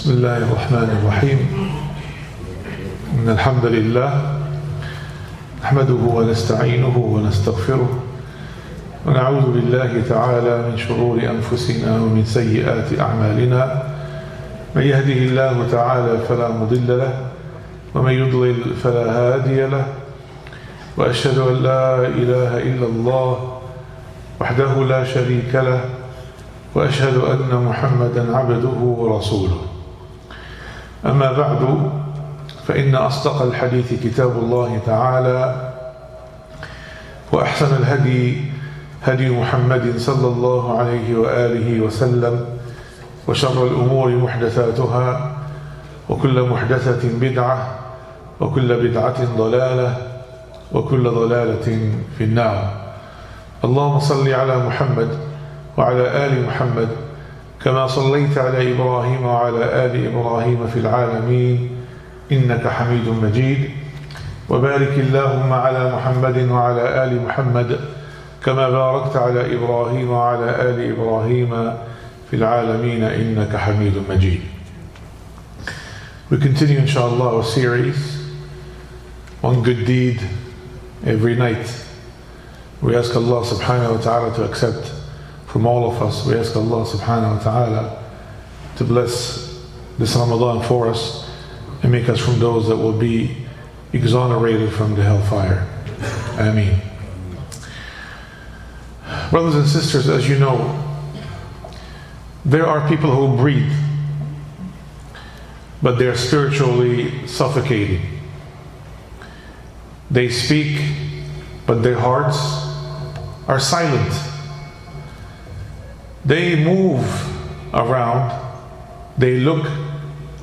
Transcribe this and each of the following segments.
بسم الله الرحمن الرحيم إن الحمد لله نحمده ونستعينه ونستغفره ونعوذ بالله تعالى من شرور أنفسنا ومن سيئات أعمالنا من يهده الله تعالى فلا مضل له ومن يضلل فلا هادي له وأشهد أن لا إله إلا الله وحده لا شريك له وأشهد أن محمدا عبده ورسوله. أما بعد فإن أصدق الحديث كتاب الله تعالى وأحسن الهدي هدي محمد صلى الله عليه وآله وسلم وشر الأمور محدثاتها وكل محدثة بدعة وكل بدعة ضلالة وكل ضلالة في النار. اللهم صل على محمد وعلى آل محمد كما صليت على إبراهيم وعلى آل إبراهيم في العالمين إنك حميد مجيد، وبارك اللهم على محمد وعلى آل محمد كما باركت على إبراهيم وعلى آل إبراهيم في العالمين إنك حميد مجيد. We continue inshallah our series on good deed every night. We ask Allah subhanahu wa ta'ala to accept from all of us. We ask Allah subhanahu wa ta'ala to bless this Ramadan for us and make us from those that will be exonerated from the hellfire. Ameen. Brothers and sisters, as you know, there are people who breathe, but they're spiritually suffocating. They speak, but their hearts are silent. They move around, they look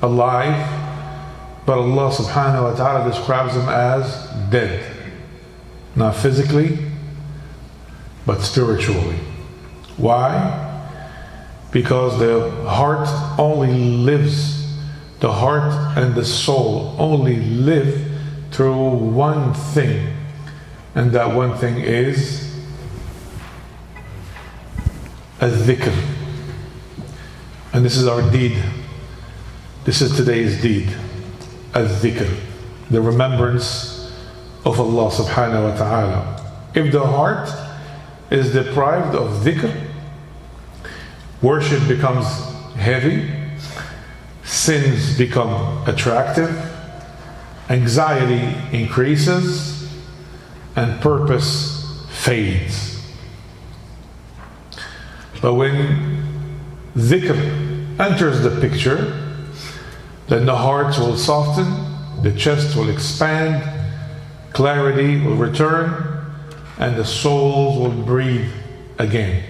alive, but Allah subhanahu wa ta'ala describes them as dead. Not physically, but spiritually. Why? Because the heart only lives, the heart and the soul only live through one thing, and that one thing is Dhikr. And this is our deed. This is today's deed. Dhikr, the remembrance of Allah subhanahu wa ta'ala. If the heart is deprived of dhikr, worship becomes heavy, sins become attractive, anxiety increases, and purpose fades. But when dhikr enters the picture, then the heart will soften, the chest will expand, clarity will return, and the souls will breathe again.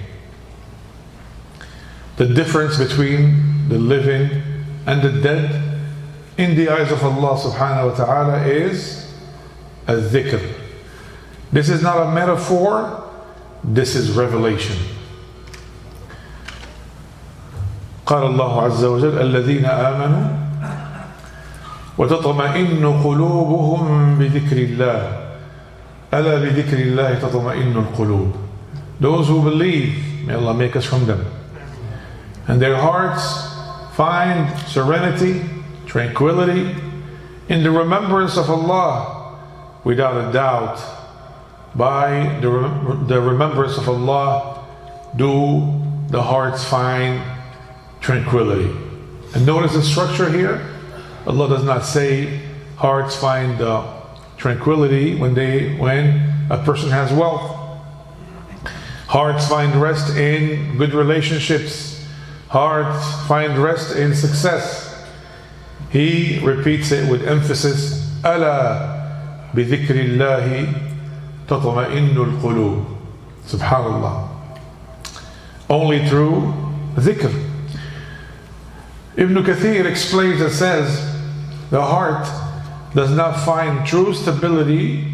The difference between the living and the dead in the eyes of Allah subhanahu wa ta'ala is dhikr. This is not a metaphor, this is revelation. قال الله عز وجل الذين آمنوا وتطمئن قلوبهم بذكر الله ألا بذكر الله تطمئن القلوب. Those who believe, may Allah make us from them, and their hearts find serenity, tranquility in the remembrance of Allah. Without a doubt, by the remembrance of Allah do the hearts find tranquility. And notice the structure here. Allah does not say hearts find tranquility when a person has wealth. Hearts find rest in good relationships. Hearts find rest in success. He repeats it with emphasis. ألا بذكر الله تطمئن القلوب. Subhanallah. Only through dhikr. Ibn Kathir explains and says, the heart does not find true stability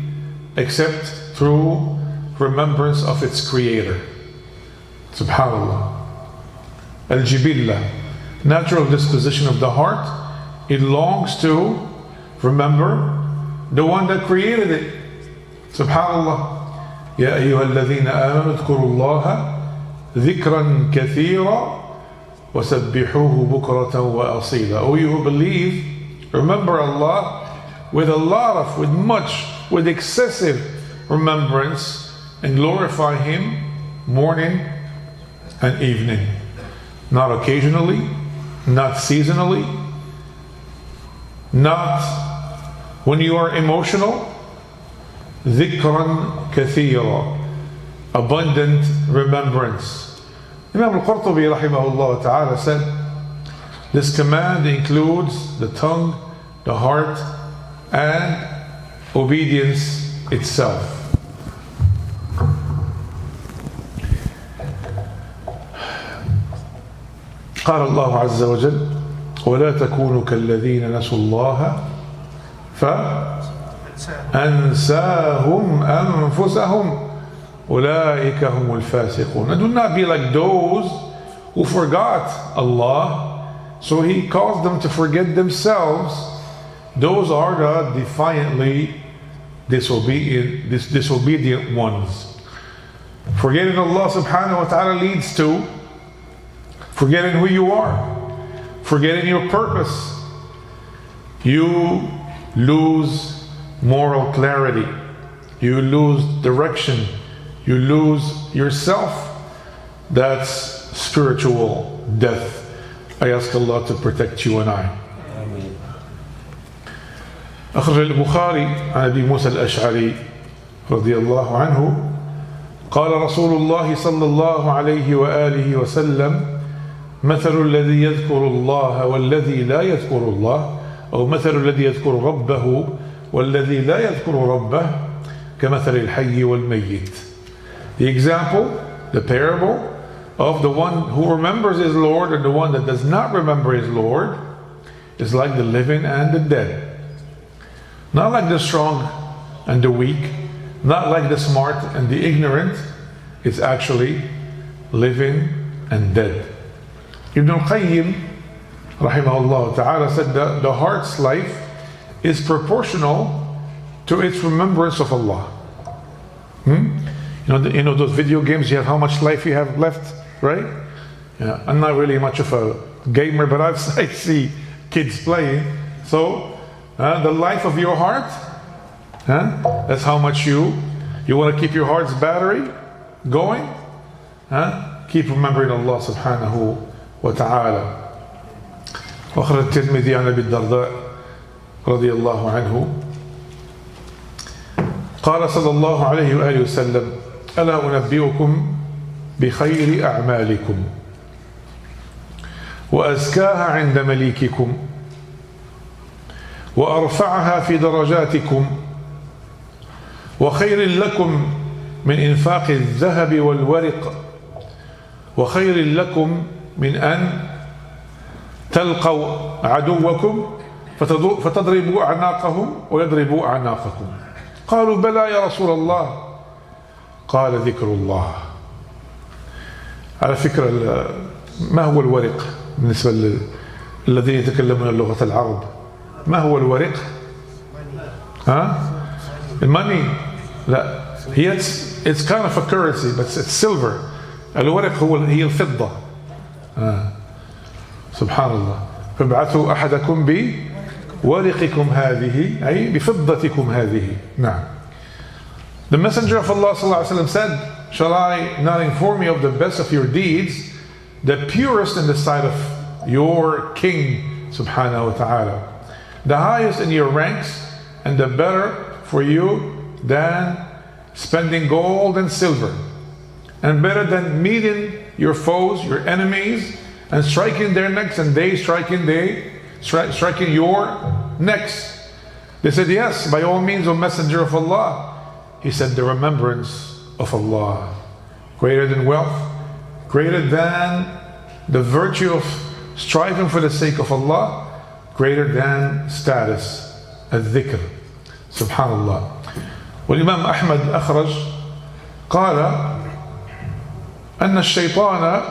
except through remembrance of its creator. Subhanallah. Al-Jibilla, natural disposition of the heart, it longs to remember the one that created it. Subhanallah. Ya ayyuha alladhina amanu dhkuru Allaha dhikran kathira وَسَبِّحُوهُ بُكْرَةً وَأَصِيلًا. O you who believe, remember Allah with with excessive remembrance, and glorify Him morning and evening. Not occasionally, not seasonally, not when you are emotional. ذِكْرًا كَثِيرًا, abundant remembrance. Imam al-Qurtubi rahimahullah ta'ala said, this command includes the tongue, the heart, and obedience itself. قال الله عز وجل ولا تكونوا كالذين نسوا الله فأنساهم أنفسهم أولئك هم الفاسقون. And do not be like those who forgot Allah, so He caused them to forget themselves. Those are the defiantly disobedient ones. Forgetting Allah subhanahu wa ta'ala leads to forgetting who you are, forgetting your purpose. You lose moral clarity, you lose direction, you lose yourself. That's spiritual death. I ask Allah to protect you and I. أخرج البخاري عن أبي موسى الأشعري رضي الله عنه قال رسول الله صلى الله عليه وآله وسلم مثل الذي يذكر الله والذي لا يذكر الله، أو مثل الذي يذكر ربه والذي لا يذكر ربه كمثل الحي والميت. The example, the parable of the one who remembers his Lord and the one that does not remember his Lord is like the living and the dead. Not like the strong and the weak, not like the smart and the ignorant. It's actually living and dead. Ibn al-Qayyim rahimahullah ta'ala said that the heart's life is proportional to its remembrance of Allah. You know those video games, you have how much life you have left, right? Yeah, I'm not really much of a gamer, but I see kids playing. So the life of your heart, that's how much you want to keep your heart's battery going. Keep remembering Allah subhanahu wa ta'ala. وأخرج الترمذي عن أبي الدرداء رضي الله عنه قال صلى الله عليه وآله وسلم ألا أنبئكم بخير أعمالكم وأزكاها عند مليككم وأرفعها في درجاتكم وخير لكم من إنفاق الذهب والورق وخير لكم من أن تلقوا عدوكم فتضربوا أعناقهم ويضربوا أعناقكم. قالوا بلى يا رسول الله. قال ذكر الله. على فكرة ما هو الورق بالنسبة للذين يتكلمون اللغة العرب؟ ما هو الورق؟ الماني؟ لا. It's kind of a currency, but it's silver. الورق هي الفضة. سبحان الله. فابعثوا أحدكم بورقكم هذه أي بفضتكم هذه. نعم. The Messenger of Allah صلى الله عليه وسلم said, shall I not inform you of the best of your deeds, the purest in the sight of your King subhanahu wa ta'ala, the highest in your ranks and the better for you than spending gold and silver, and better than meeting your foes, your enemies, and striking their necks and they striking your necks. They said, yes, by all means, O Messenger of Allah. He said, the remembrance of Allah, greater than wealth, greater than the virtue of striving for the sake of Allah, greater than status, الذكر. Subhanallah. والإمام أحمد أخرج قال أن الشيطان،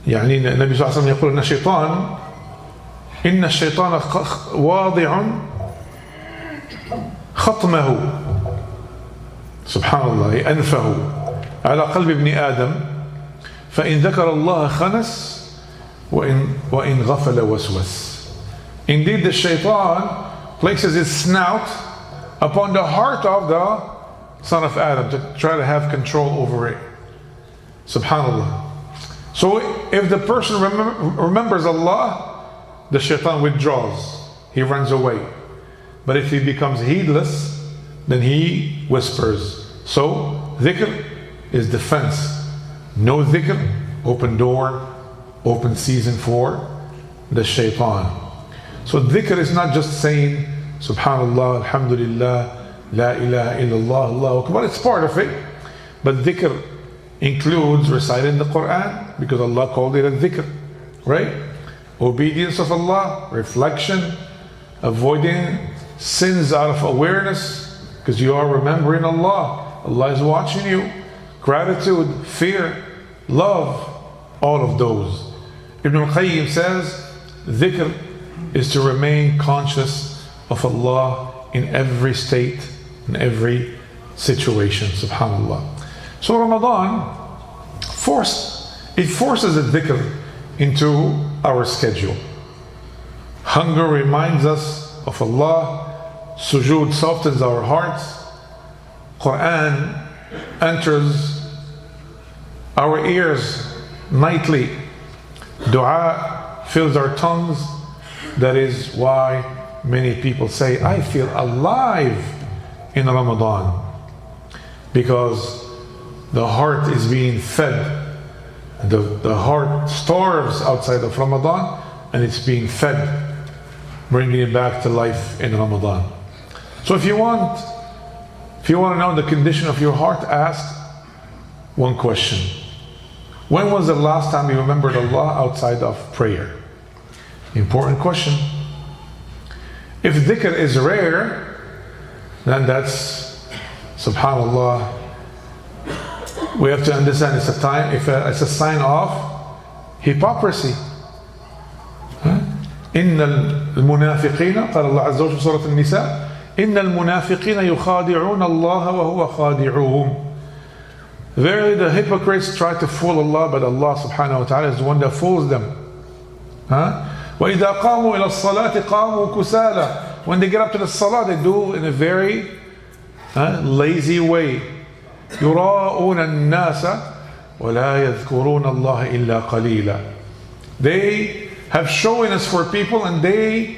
يعني النبي صلى الله عليه وسلم يقول إن الشيطان واضع خطمه سبحان الله أنفه على قلب ابن آدم فإن ذكر الله خنس وإن غفل وسوس. Indeed, the shaitan places his snout upon the heart of the son of Adam to try to have control over it. Subhanallah. So if the person remembers Allah, the shaitan withdraws. He runs away. But if he becomes heedless, then he whispers. So dhikr is defense. No dhikr, open door, open season for the shaitan. So dhikr is not just saying Subhanallah, Alhamdulillah, La ilaha illallah, Allahu Akbar. It's part of it. But dhikr includes reciting the Quran, because Allah called it a dhikr, right? Obedience of Allah, reflection, avoiding sins out of awareness, because you are remembering Allah. Allah is watching you. Gratitude, fear, love, all of those. Ibn al-Qayyim says, dhikr is to remain conscious of Allah in every state, in every situation. Subhanallah. So Ramadan forces the dhikr into our schedule. Hunger reminds us of Allah. Sujood softens our hearts. Quran enters our ears nightly. Dua fills our tongues. That is why many people say, I feel alive in Ramadan, because the heart is being fed. The heart starves outside of Ramadan, and it's being fed, bringing it back to life in Ramadan. So if you want to know the condition of your heart, ask one question. When was the last time you remembered Allah outside of prayer? Important question. If dhikr is rare, then that's, subhanallah, we have to understand it's a time, it's a sign of hypocrisy. إن المنافقين قال الله عز وجل في سورة النساء إن المنافقين يخادعون الله وهو خادعهم. Verily the hypocrites try to fool Allah, but Allah subhanahu wa ta'ala is the one that fools them. وإذا قاموا إلى الصلاة قاموا كسالى. When they get up to the salah, they do in a very lazy way. يراءون الناس ولا يذكرون الله إلا قليلا. They have showiness for people, and they,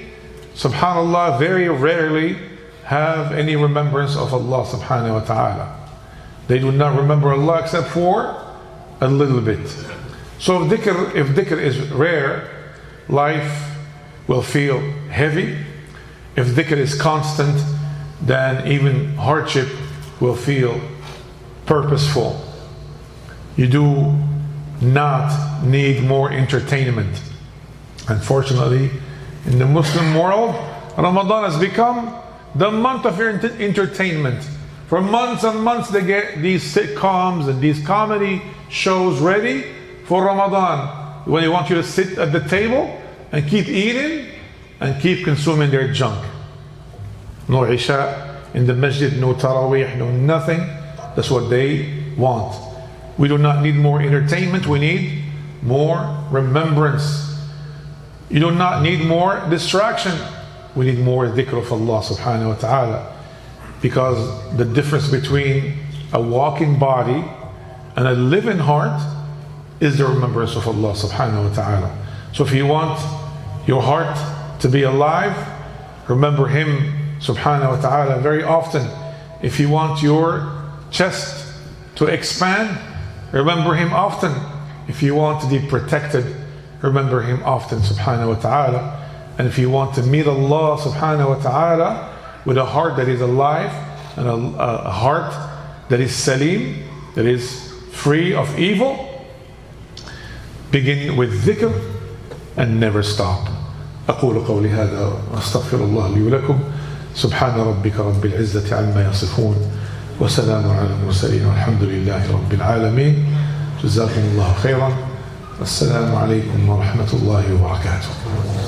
subhanallah, very rarely have any remembrance of Allah subhanahu wa ta'ala. They do not remember Allah except for a little bit. So if dhikr is rare, life will feel heavy. If dhikr is constant, then even hardship will feel purposeful. You do not need more entertainment. Unfortunately, in the Muslim world, Ramadan has become the month of entertainment. For months and months they get these sitcoms and these comedy shows ready for Ramadan, when they want you to sit at the table and keep eating and keep consuming their junk. No Isha in the masjid, no Taraweeh, no nothing. That's what they want. We do not need more entertainment, we need more remembrance. You do not need more distraction. We need more dhikr of Allah subhanahu wa ta'ala. Because the difference between a walking body and a living heart is the remembrance of Allah subhanahu wa ta'ala. So if you want your heart to be alive, remember Him subhanahu wa ta'ala very often. If you want your chest to expand, remember Him often. If you want to be protected, remember Him often subhanahu wa ta'ala. And if you want to meet Allah subhanahu wa ta'ala with a heart that is alive and a heart that is salim, that is free of evil, begin with dhikr and never stop. أقول قولي هذا وأستغفر الله لي ولكم. سبحان ربك رب العزة عما يصفون وسلام على المرسلين والحمد لله رب العالمين. جزاكم الله خيرا. السلام عليكم ورحمة الله وبركاته.